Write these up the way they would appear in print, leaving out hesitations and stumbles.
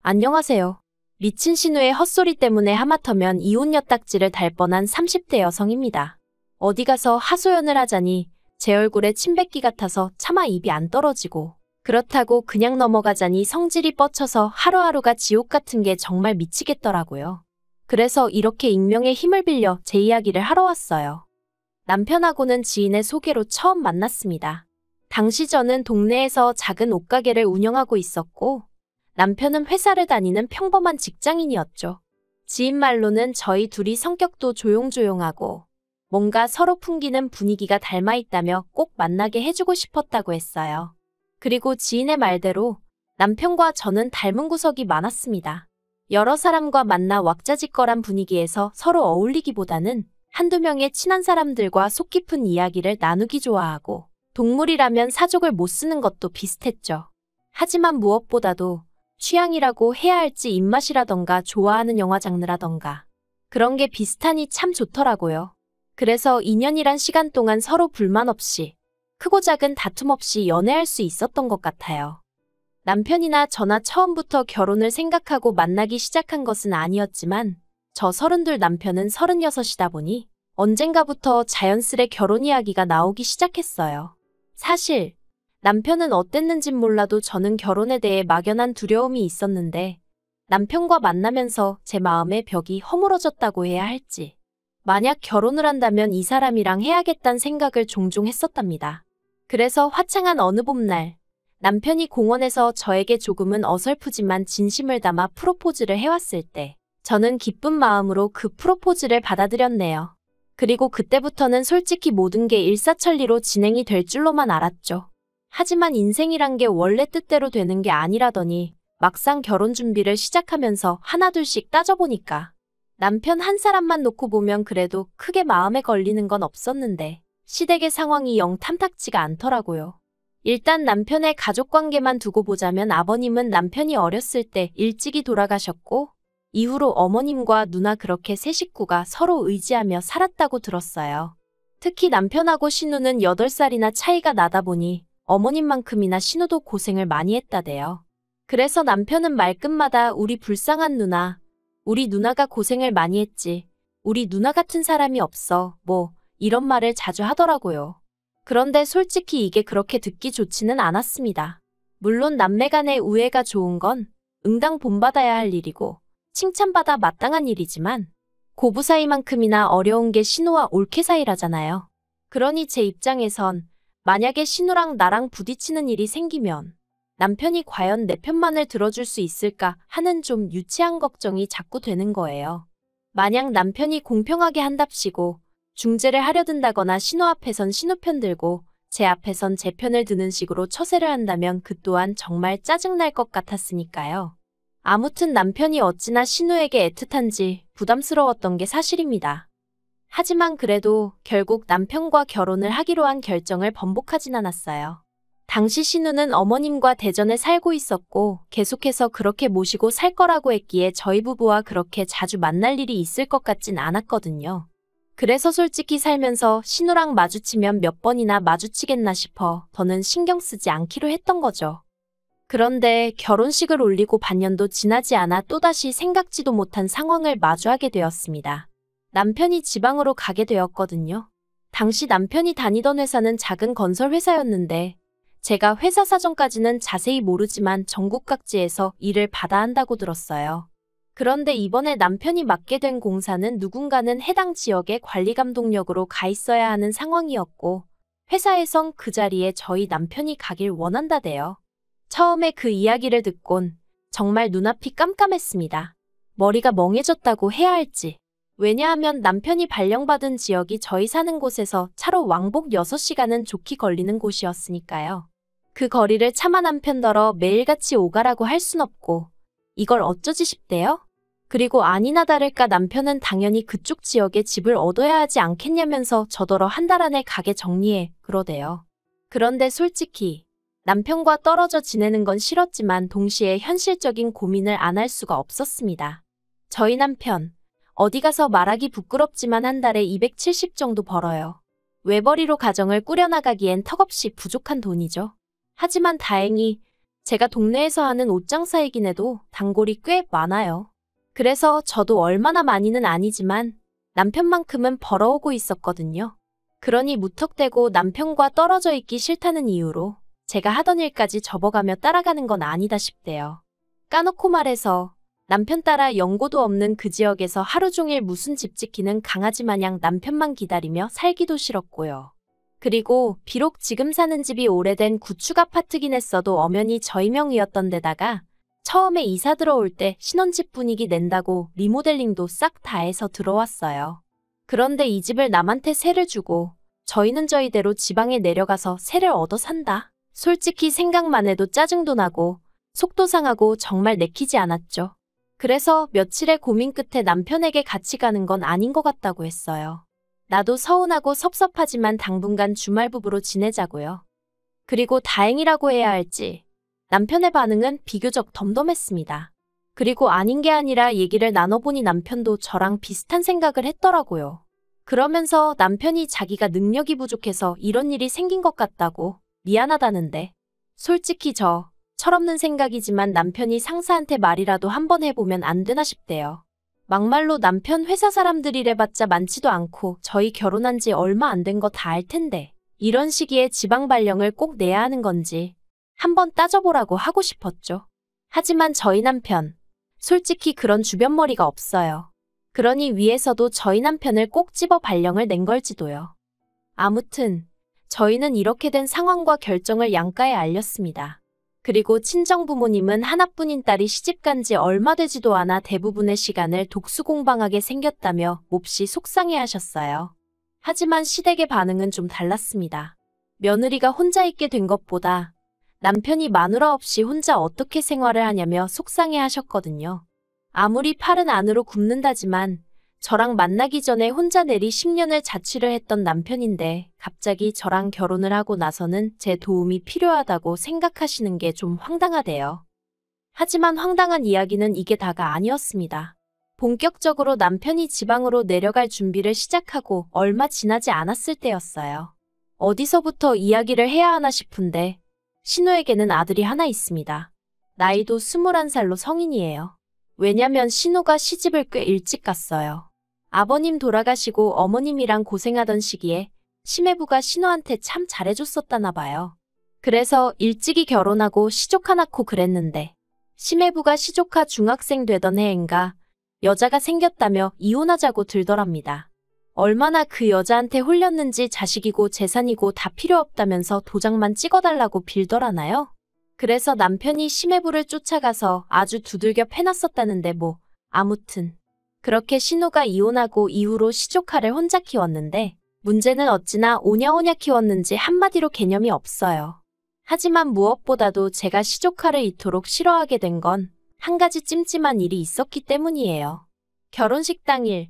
안녕하세요. 미친 신우의 헛소리 때문에 하마터면 이혼 엿딱지를 달 뻔한 30대 여성입니다. 어디 가서 하소연을 하자니 제 얼굴에 침 뱉기 같아서 차마 입이 안 떨어지고, 그렇다고 그냥 넘어가자니 성질이 뻗쳐서 하루하루가 지옥 같은 게 정말 미치겠더라고요. 그래서 이렇게 익명의 힘을 빌려 제 이야기를 하러 왔어요. 남편하고는 지인의 소개로 처음 만났습니다. 당시 저는 동네에서 작은 옷가게를 운영하고 있었고, 남편은 회사를 다니는 평범한 직장인이었죠. 지인 말로는 저희 둘이 성격도 조용조용하고 뭔가 서로 풍기는 분위기가 닮아있다며 꼭 만나게 해주고 싶었다고 했어요. 그리고 지인의 말대로 남편과 저는 닮은 구석이 많았습니다. 여러 사람과 만나 왁자지껄한 분위기에서 서로 어울리기보다는 한두 명의 친한 사람들과 속 깊은 이야기를 나누기 좋아하고, 동물이라면 사족을 못 쓰는 것도 비슷했죠. 하지만 무엇보다도 취향이라고 해야 할지 입맛이라던가 좋아하는 영화 장르라던가 그런 게 비슷하니 참 좋더라고요. 그래서 2년이란 시간 동안 서로 불만 없이, 크고 작은 다툼 없이 연애할 수 있었던 것 같아요. 남편이나 저나 처음부터 결혼을 생각하고 만나기 시작한 것은 아니었지만, 저 32, 남편은 36이다 보니 언젠가부터 자연스레 결혼 이야기가 나오기 시작했어요. 사실 남편은 어땠는진 몰라도 저는 결혼에 대해 막연한 두려움이 있었는데, 남편과 만나면서 제 마음의 벽이 허물어졌다고 해야 할지, 만약 결혼을 한다면 이 사람이랑 해야겠다는 생각을 종종 했었답니다. 그래서 화창한 어느 봄날, 남편이 공원에서 저에게 조금은 어설프지만 진심을 담아 프로포즈를 해왔을 때, 저는 기쁜 마음으로 그 프로포즈를 받아들였네요. 그리고 그때부터는 솔직히 모든 게 일사천리로 진행이 될 줄로만 알았죠. 하지만 인생이란 게 원래 뜻대로 되는 게 아니라더니, 막상 결혼 준비를 시작하면서 하나둘씩 따져보니까 남편 한 사람만 놓고 보면 그래도 크게 마음에 걸리는 건 없었는데, 시댁의 상황이 영 탐탁지가 않더라고요. 일단 남편의 가족관계만 두고 보자면 아버님은 남편이 어렸을 때 일찍이 돌아가셨고, 이후로 어머님과 누나 그렇게 세 식구가 서로 의지하며 살았다고 들었어요. 특히 남편하고 신우는 8살이나 차이가 나다 보니 어머님만큼이나 신우도 고생을 많이 했다대요. 그래서 남편은 말끝마다 우리 불쌍한 누나, 우리 누나가 고생을 많이 했지, 우리 누나 같은 사람이 없어, 뭐 이런 말을 자주 하더라고요. 그런데 솔직히 이게 그렇게 듣기 좋지는 않았습니다. 물론 남매 간의 우애가 좋은 건 응당 본받아야 할 일이고 칭찬받아 마땅한 일이지만, 고부 사이만큼이나 어려운 게 신우와 올케 사이라잖아요. 그러니 제 입장에선 만약에 신우랑 나랑 부딪히는 일이 생기면 남편이 과연 내 편만을 들어줄 수 있을까 하는 좀 유치한 걱정이 자꾸 되는 거예요. 만약 남편이 공평하게 한답시고 중재를 하려 든다거나 신우 앞에선 신우 편 들고 제 앞에선 제 편을 드는 식으로 처세를 한다면 그 또한 정말 짜증날 것 같았으니까요. 아무튼 남편이 어찌나 신우에게 애틋한지 부담스러웠던 게 사실입니다. 하지만 그래도 결국 남편과 결혼을 하기로 한 결정을 번복하진 않았어요. 당시 신우는 어머님과 대전에 살고 있었고 계속해서 그렇게 모시고 살 거라고 했기에 저희 부부와 그렇게 자주 만날 일이 있을 것 같진 않았거든요. 그래서 솔직히 살면서 신우랑 마주치면 몇 번이나 마주치겠나 싶어 더는 신경 쓰지 않기로 했던 거죠. 그런데 결혼식을 올리고 반년도 지나지 않아 또다시 생각지도 못한 상황을 마주하게 되었습니다. 남편이 지방으로 가게 되었거든요. 당시 남편이 다니던 회사는 작은 건설 회사였는데, 제가 회사 사정까지는 자세히 모르지만 전국 각지에서 일을 받아 한다고 들었어요. 그런데 이번에 남편이 맡게 된 공사는 누군가는 해당 지역의 관리감독역으로 가 있어야 하는 상황이었고, 회사에선 그 자리에 저희 남편이 가길 원한다대요. 처음에 그 이야기를 듣곤 정말 눈앞이 깜깜했습니다. 머리가 멍해졌다고 해야 할지. 왜냐하면 남편이 발령받은 지역이 저희 사는 곳에서 차로 왕복 6시간은 좋게 걸리는 곳이었으니까요. 그 거리를 차마 남편더러 매일같이 오가라고 할 순 없고, 이걸 어쩌지 싶대요? 그리고 아니나 다를까 남편은 당연히 그쪽 지역에 집을 얻어야 하지 않겠냐면서 저더러 한 달 안에 가게 정리해 그러대요. 그런데 솔직히 남편과 떨어져 지내는 건 싫었지만 동시에 현실적인 고민을 안 할 수가 없었습니다. 저희 남편, 어디 가서 말하기 부끄럽지만 한 달에 270 정도 벌어요. 외벌이로 가정을 꾸려나가기엔 턱없이 부족한 돈이죠. 하지만 다행히 제가 동네에서 하는 옷장사이긴 해도 단골이 꽤 많아요. 그래서 저도 얼마나 많이는 아니지만 남편만큼은 벌어오고 있었거든요. 그러니 무턱대고 남편과 떨어져 있기 싫다는 이유로 제가 하던 일까지 접어가며 따라가는 건 아니다 싶대요. 까놓고 말해서 남편 따라 연고도 없는 그 지역에서 하루 종일 무슨 집 지키는 강아지 마냥 남편만 기다리며 살기도 싫었고요. 그리고 비록 지금 사는 집이 오래된 구축 아파트긴 했어도 엄연히 저희 명의였던 데다가 처음에 이사 들어올 때 신혼집 분위기 낸다고 리모델링도 싹 다 해서 들어왔어요. 그런데 이 집을 남한테 세를 주고 저희는 저희대로 지방에 내려가서 세를 얻어 산다. 솔직히 생각만 해도 짜증도 나고 속도 상하고 정말 내키지 않았죠. 그래서 며칠의 고민 끝에 남편에게 같이 가는 건 아닌 것 같다고 했어요. 나도 서운하고 섭섭하지만 당분간 주말 부부로 지내자고요. 그리고 다행이라고 해야 할지 남편의 반응은 비교적 덤덤했습니다. 그리고 아닌 게 아니라 얘기를 나눠보니 남편도 저랑 비슷한 생각을 했더라고요. 그러면서 남편이 자기가 능력이 부족해서 이런 일이 생긴 것 같다고 미안하다는데 솔직히 철없는 생각이지만 남편이 상사한테 말이라도 한번 해보면 안 되나 싶대요. 막말로 남편 회사 사람들이래봤자 많지도 않고 저희 결혼한 지 얼마 안 된 거 다 알 텐데 이런 시기에 지방 발령을 꼭 내야 하는 건지 한번 따져보라고 하고 싶었죠. 하지만 저희 남편 솔직히 그런 주변머리가 없어요. 그러니 위에서도 저희 남편을 꼭 집어 발령을 낸 걸지도요. 아무튼 저희는 이렇게 된 상황과 결정을 양가에 알렸습니다. 그리고 친정부모님은 하나뿐인 딸이 시집간 지 얼마 되지도 않아 대부분의 시간을 독수공방하게 생겼다며 몹시 속상해하셨어요. 하지만 시댁의 반응은 좀 달랐습니다. 며느리가 혼자 있게 된 것보다 남편이 마누라 없이 혼자 어떻게 생활을 하냐며 속상해하셨거든요. 아무리 팔은 안으로 굽는다지만 저랑 만나기 전에 혼자 내리 10년을 자취를 했던 남편인데 갑자기 저랑 결혼을 하고 나서는 제 도움이 필요하다고 생각하시는 게 좀 황당하대요. 하지만 황당한 이야기는 이게 다가 아니었습니다. 본격적으로 남편이 지방으로 내려갈 준비를 시작하고 얼마 지나지 않았을 때였어요. 어디서부터 이야기를 해야 하나 싶은데 신우에게는 아들이 하나 있습니다. 나이도 21살로 성인이에요. 왜냐면 신우가 시집을 꽤 일찍 갔어요. 아버님 돌아가시고 어머님이랑 고생하던 시기에 시매부가 신우한테 참 잘해줬었다나 봐요. 그래서 일찍이 결혼하고 시조카 낳고 그랬는데 시매부가 시조카 중학생 되던 해인가 여자가 생겼다며 이혼하자고 들더랍니다. 얼마나 그 여자한테 홀렸는지 자식이고 재산이고 다 필요 없다면서 도장만 찍어달라고 빌더라나요? 그래서 남편이 시매부를 쫓아가서 아주 두들겨 패놨었다는데 아무튼 그렇게 신우가 이혼하고 이후로 시조카를 혼자 키웠는데 문제는 어찌나 오냐오냐 키웠는지 한마디로 개념이 없어요. 하지만 무엇보다도 제가 시조카를 이토록 싫어하게 된 건 한 가지 찜찜한 일이 있었기 때문이에요. 결혼식 당일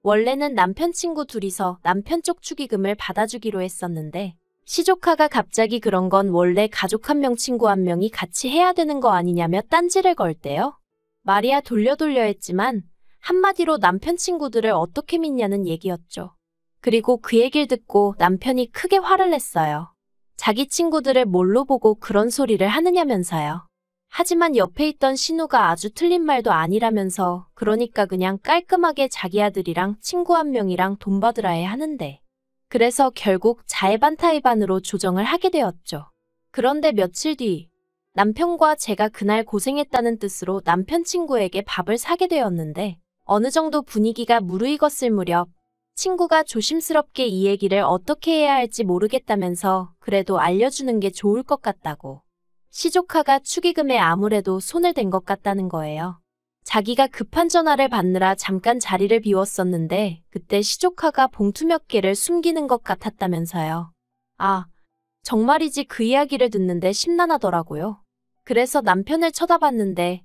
원래는 남편 친구 둘이서 남편 쪽 축의금을 받아주기로 했었는데 시조카가 갑자기 그런 건 원래 가족 한 명 친구 한 명이 같이 해야 되는 거 아니냐며 딴지를 걸대요. 말이야 돌려 했지만 한마디로 남편 친구들을 어떻게 믿냐는 얘기였죠. 그리고 그 얘기를 듣고 남편이 크게 화를 냈어요. 자기 친구들을 뭘로 보고 그런 소리를 하느냐면서요. 하지만 옆에 있던 신우가 아주 틀린 말도 아니라면서 그러니까 그냥 깔끔하게 자기 아들이랑 친구 한 명이랑 돈 받으라 해 하는데 그래서 결국 자의반타의반으로 조정을 하게 되었죠. 그런데 며칠 뒤 남편과 제가 그날 고생했다는 뜻으로 남편 친구에게 밥을 사게 되었는데 어느 정도 분위기가 무르익었을 무렵 친구가 조심스럽게 이 얘기를 어떻게 해야 할지 모르겠다면서 그래도 알려주는 게 좋을 것 같다고. 시조카가 축의금에 아무래도 손을 댄 것 같다는 거예요. 자기가 급한 전화를 받느라 잠깐 자리를 비웠었는데 그때 시조카가 봉투 몇 개를 숨기는 것 같았다면서요. 아, 정말이지 그 이야기를 듣는데 심란하더라고요. 그래서 남편을 쳐다봤는데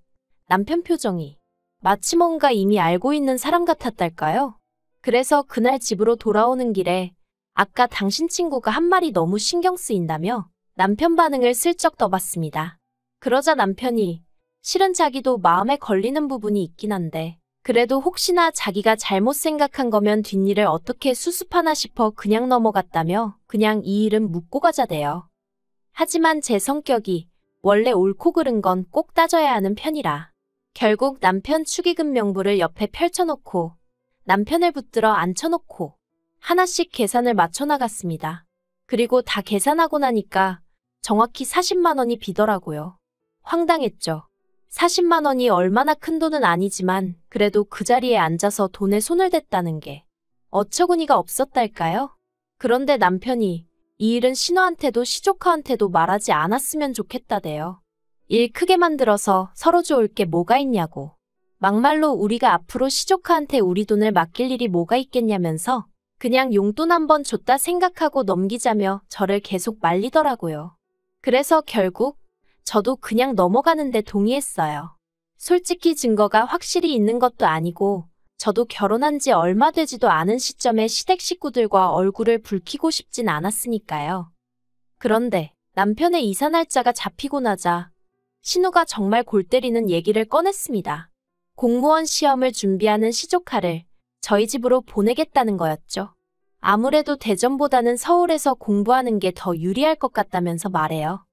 남편 표정이 마치 뭔가 이미 알고 있는 사람 같았달까요? 그래서 그날 집으로 돌아오는 길에 아까 당신 친구가 한 말이 너무 신경 쓰인다며 남편 반응을 슬쩍 떠봤습니다. 그러자 남편이 실은 자기도 마음에 걸리는 부분이 있긴 한데 그래도 혹시나 자기가 잘못 생각한 거면 뒷일을 어떻게 수습하나 싶어 그냥 넘어갔다며 그냥 이 일은 묻고 가자대요. 하지만 제 성격이 원래 옳고 그른 건 꼭 따져야 하는 편이라. 결국 남편 축의금 명부를 옆에 펼쳐놓고 남편을 붙들어 앉혀놓고 하나씩 계산을 맞춰나갔습니다. 그리고 다 계산하고 나니까 정확히 40만 원이 비더라고요. 황당했죠. 40만 원이 얼마나 큰 돈은 아니지만 그래도 그 자리에 앉아서 돈에 손을 댔다는 게 어처구니가 없었달까요? 그런데 남편이 이 일은 신우한테도 시조카한테도 말하지 않았으면 좋겠다대요. 일 크게 만들어서 서로 좋을 게 뭐가 있냐고. 막말로 우리가 앞으로 시조카한테 우리 돈을 맡길 일이 뭐가 있겠냐면서 그냥 용돈 한번 줬다 생각하고 넘기자며 저를 계속 말리더라고요. 그래서 결국 저도 그냥 넘어가는데 동의했어요. 솔직히 증거가 확실히 있는 것도 아니고 저도 결혼한 지 얼마 되지도 않은 시점에 시댁 식구들과 얼굴을 붉히고 싶진 않았으니까요. 그런데 남편의 이사 날짜가 잡히고 나자 신우가 정말 골 때리는 얘기를 꺼냈습니다. 공무원 시험을 준비하는 시조카를 저희 집으로 보내겠다는 거였죠. 아무래도 대전보다는 서울에서 공부하는 게 더 유리할 것 같다면서 말해요.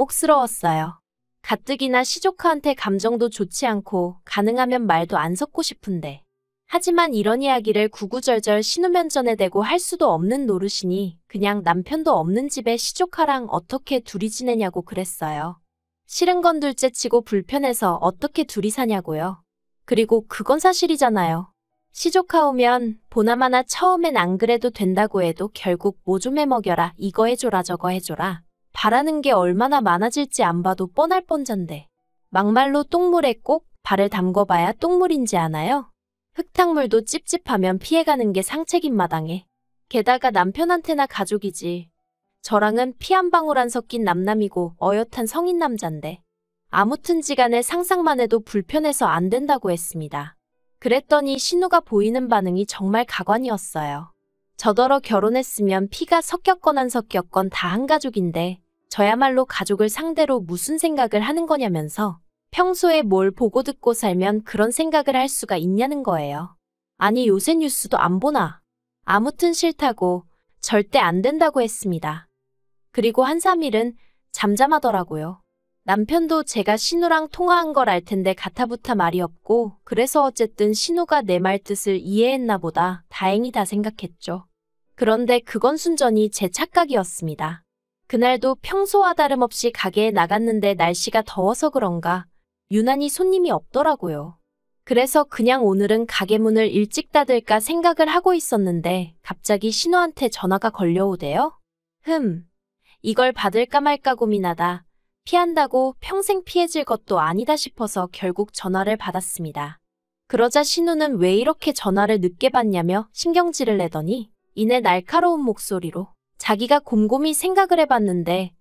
당혹스러웠어요. 가뜩이나 시조카한테 감정도 좋지 않고 가능하면 말도 안 섞고 싶은데. 하지만 이런 이야기를 구구절절 신우 면전에 대고 할 수도 없는 노릇이니 그냥 남편도 없는 집에 시조카랑 어떻게 둘이 지내냐고 그랬어요. 싫은 건 둘째치고 불편해서 어떻게 둘이 사냐고요. 그리고 그건 사실이잖아요. 시조카 오면 보나마나 처음엔 안 그래도 된다고 해도 결국 뭐 좀 해먹여라 이거 해줘라 저거 해줘라 바라는 게 얼마나 많아질지 안 봐도 뻔할 뻔잔데 막말로 똥물에 꼭 발을 담궈봐야 똥물인지 아나요? 흙탕물도 찝찝하면 피해가는 게 상책인 마당에 게다가 남편한테나 가족이지 저랑은 피 한 방울 안 섞인 남남이고 어엿한 성인 남잔데 아무튼지간에 상상만 해도 불편해서 안 된다고 했습니다. 그랬더니 신우가 보이는 반응이 정말 가관이었어요. 저더러 결혼했으면 피가 섞였건 안 섞였건 다 한 가족인데 저야말로 가족을 상대로 무슨 생각을 하는 거냐면서 평소에 뭘 보고 듣고 살면 그런 생각을 할 수가 있냐는 거예요. 아니 요새 뉴스도 안 보나? 아무튼 싫다고 절대 안 된다고 했습니다. 그리고 한 3일은 잠잠하더라고요. 남편도 제가 신우랑 통화한 걸 알 텐데 가타부타 말이 없고 그래서 어쨌든 신우가 내 말 뜻을 이해했나 보다 다행이다 생각했죠. 그런데 그건 순전히 제 착각이었습니다. 그날도 평소와 다름없이 가게에 나갔는데 날씨가 더워서 그런가 유난히 손님이 없더라고요. 그래서 그냥 오늘은 가게 문을 일찍 닫을까 생각을 하고 있었는데 갑자기 신우한테 전화가 걸려오대요. 이걸 받을까 말까 고민하다 피한다고 평생 피해질 것도 아니다 싶어서 결국 전화를 받았습니다. 그러자 신우는 왜 이렇게 전화를 늦게 받냐며 신경질을 내더니 이내 날카로운 목소리로 자기가 곰곰이 생각을 해봤는데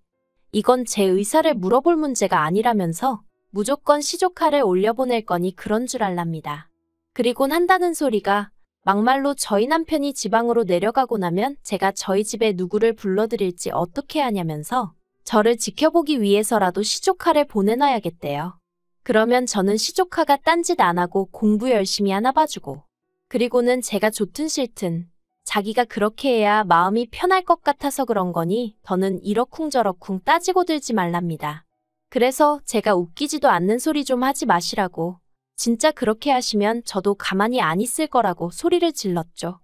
이건 제 의사를 물어볼 문제가 아니라면서 무조건 시조카를 올려보낼 거니 그런 줄 알랍니다. 그리곤 한다는 소리가 막말로 저희 남편이 지방으로 내려가고 나면 제가 저희 집에 누구를 불러드릴지 어떻게 하냐면서 저를 지켜보기 위해서라도 시조카를 보내놔야겠대요. 그러면 저는 시조카가 딴짓 안 하고 공부 열심히 하나 봐주고 그리고는 제가 좋든 싫든 자기가 그렇게 해야 마음이 편할 것 같아서 그런 거니 더는 이러쿵저러쿵 따지고 들지 말랍니다. 그래서 제가 웃기지도 않는 소리 좀 하지 마시라고 진짜 그렇게 하시면 저도 가만히 안 있을 거라고 소리를 질렀죠.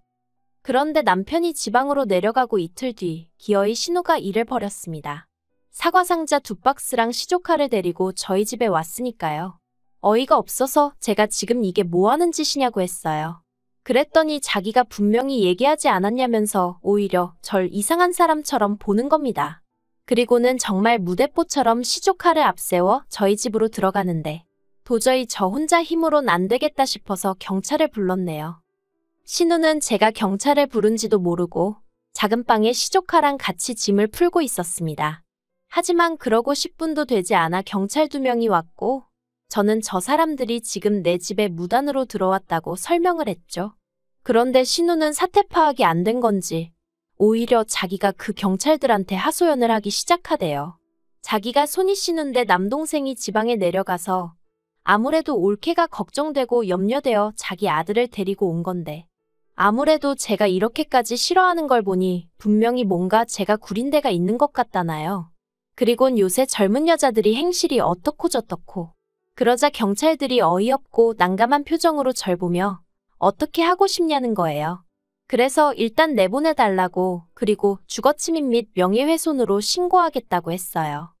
그런데 남편이 지방으로 내려가고 이틀 뒤 기어이 신우가 일을 벌였습니다. 사과상자 2박스랑 시조카를 데리고 저희 집에 왔으니까요. 어이가 없어서 제가 지금 이게 뭐 하는 짓이냐고 했어요. 그랬더니 자기가 분명히 얘기하지 않았냐면서 오히려 절 이상한 사람처럼 보는 겁니다. 그리고는 정말 무대뽀처럼 시조카를 앞세워 저희 집으로 들어가는데 도저히 저 혼자 힘으론 안 되겠다 싶어서 경찰을 불렀네요. 신우는 제가 경찰을 부른지도 모르고 작은 방에 시조카랑 같이 짐을 풀고 있었습니다. 하지만 그러고 10분도 되지 않아 경찰 2명이 왔고 저는 저 사람들이 지금 내 집에 무단으로 들어왔다고 설명을 했죠. 그런데 신우는 사태 파악이 안 된 건지 오히려 자기가 그 경찰들한테 하소연을 하기 시작하대요. 자기가 손이 시는데 남동생이 지방에 내려가서 아무래도 올케가 걱정되고 염려되어 자기 아들을 데리고 온 건데 아무래도 제가 이렇게까지 싫어하는 걸 보니 분명히 뭔가 제가 구린 데가 있는 것 같다나요. 그리곤 요새 젊은 여자들이 행실이 어떻고 저떻고. 그러자 경찰들이 어이없고 난감한 표정으로 절 보며 어떻게 하고 싶냐는 거예요. 그래서 일단 내보내달라고, 그리고 주거침입 및 명예훼손으로 신고하겠다고 했어요.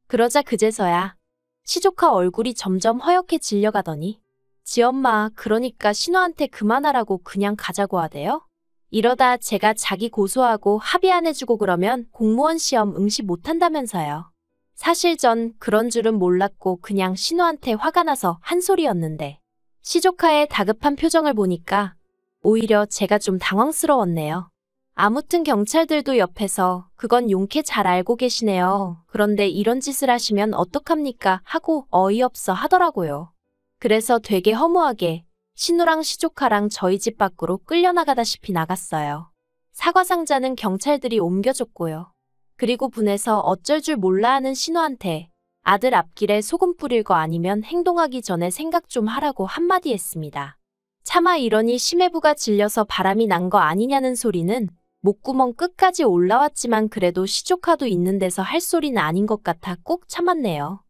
그러자 그제서야 시조카 얼굴이 점점 허옇게 질려가더니 지엄마, 그러니까 신우한테 그만하라고 그냥 가자고 하대요? 이러다 제가 자기 고소하고 합의 안 해주고 그러면 공무원 시험 응시 못한다면서요. 사실 전 그런 줄은 몰랐고 그냥 신우한테 화가 나서 한 소리였는데 시조카의 다급한 표정을 보니까 오히려 제가 좀 당황스러웠네요. 아무튼 경찰들도 옆에서 그건 용케 잘 알고 계시네요. 그런데 이런 짓을 하시면 어떡합니까? 하고 어이없어 하더라고요. 그래서 되게 허무하게 신우랑 시조카랑 저희 집 밖으로 끌려나가다시피 나갔어요. 사과 상자는 경찰들이 옮겨줬고요. 그리고 분해서 어쩔 줄 몰라 하는 신우한테 아들 앞길에 소금 뿌릴 거 아니면 행동하기 전에 생각 좀 하라고 한마디 했습니다. 차마 이러니 심해부가 질려서 바람이 난 거 아니냐는 소리는 목구멍 끝까지 올라왔지만 그래도 시조카도 있는 데서 할 소리는 아닌 것 같아 꼭 참았네요.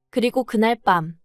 그리고 그날 밤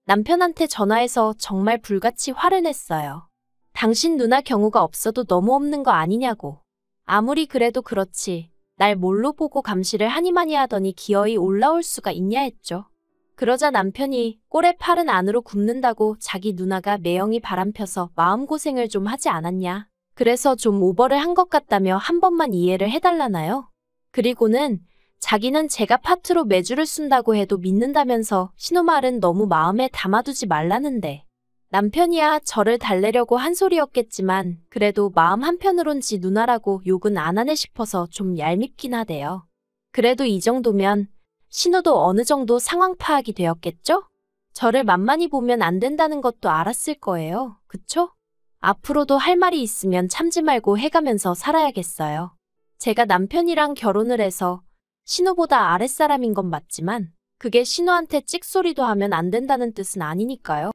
남편한테 전화해서 정말 불같이 화를 냈어요. 당신 누나 경우가 없어도 너무 없는 거 아니냐고. 아무리 그래도 그렇지 날 뭘로 보고 감시를 하니마니 하더니 기어이 올라올 수가 있냐 했죠. 그러자 남편이 꼴에 팔은 안으로 굽는다고 자기 누나가 매형이 바람펴서 마음고생을 좀 하지 않았냐. 그래서 좀 오버를 한 것 같다며 한 번만 이해를 해달라나요? 그리고는 자기는 제가 파트로 매주를 쓴다고 해도 믿는다면서 신우 말은 너무 마음에 담아두지 말라는데 남편이야 저를 달래려고 한 소리였겠지만 그래도 마음 한편으론 지 누나라고 욕은 안 하네 싶어서 좀 얄밉긴 하대요. 그래도 이 정도면 신우도 어느 정도 상황 파악이 되었겠죠? 저를 만만히 보면 안 된다는 것도 알았을 거예요. 그쵸? 앞으로도 할 말이 있으면 참지 말고 해가면서 살아야겠어요. 제가 남편이랑 결혼을 해서 신우보다 아랫사람인 건 맞지만 그게 신우한테 찍소리도 하면 안 된다는 뜻은 아니니까요.